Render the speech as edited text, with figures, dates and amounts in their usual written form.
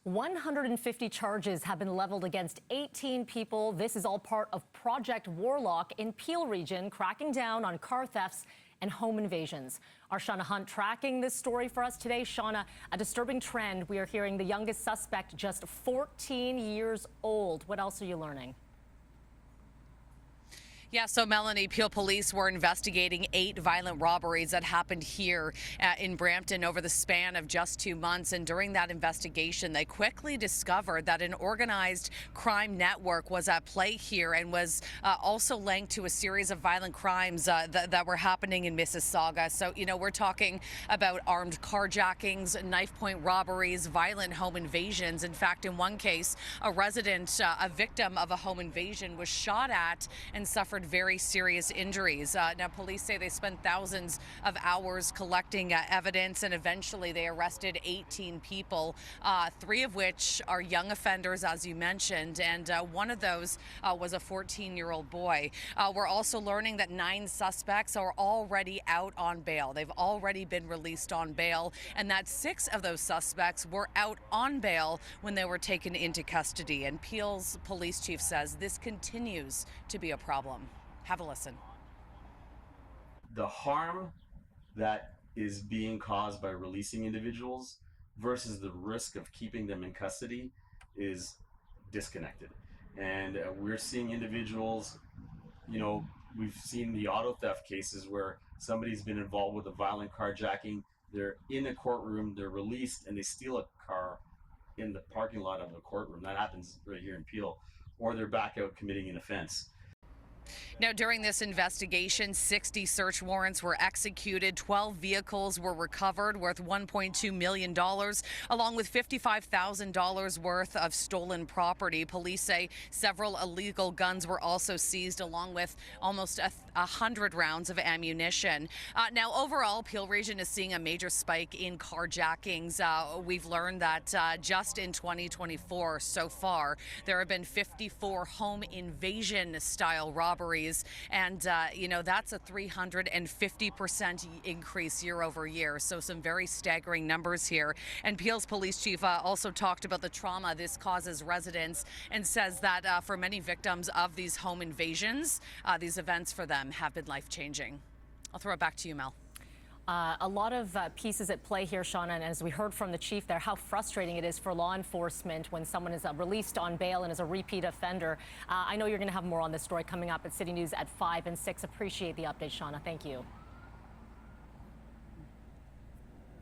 150 charges have been leveled against 18 people. This is all part of Project Warlock in Peel region, cracking down on car thefts and home invasions. Our Shauna Hunt tracking this story for us today. Shauna, a disturbing trend. We are hearing the youngest suspect just 14 years old. What else are you learning? Yeah, so Melanie, Peel police were investigating 8 violent robberies that happened here in Brampton over the span of just 2 months. And during that investigation, they quickly discovered that an organized crime network was at play here and was also linked to a series of violent crimes that were happening in Mississauga. So, you know, we're talking about armed carjackings, knife point robberies, violent home invasions. In fact, in one case, a resident, a victim of a home invasion, was shot at and suffered very serious injuries. Now, police say they spent thousands of hours collecting evidence, and eventually they arrested 18 people, 3 of which are young offenders, as you mentioned, and one of those was a 14-year-old boy. We're also learning that 9 suspects are already out on bail. They've already been released on bail, and that 6 of those suspects were out on bail when they were taken into custody. And Peel's police chief says this continues to be a problem. Have a listen. The harm that is being caused by releasing individuals versus the risk of keeping them in custody is disconnected. And we're seeing individuals, you know, we've seen the auto theft cases where somebody's been involved with a violent carjacking, they're in a courtroom, they're released, and they steal a car in the parking lot of a courtroom. That happens right here in Peel. Or they're back out committing an offense. Now, during this investigation, 60 search warrants were executed, 12 vehicles were recovered worth $1.2 million, along with $55,000 worth of stolen property. Police say several illegal guns were also seized, along with almost 100 rounds of ammunition. Now, overall, Peel region is seeing a major spike in carjackings. We've learned that just in 2024 so far, there have been 54 home invasion-style robberies. And, you know, that's a 350% increase year over year. So some very staggering numbers here. And Peel's police chief also talked about the trauma this causes residents and says that for many victims of these home invasions, these events for them have been life-changing. I'll throw it back to you, Mel. A lot of pieces at play here, Shauna, and as we heard from the chief there, how frustrating it is for law enforcement when someone is released on bail and is a repeat offender. I know you're going to have more on this story coming up at City News at 5 and 6. Appreciate the update, Shauna. Thank you.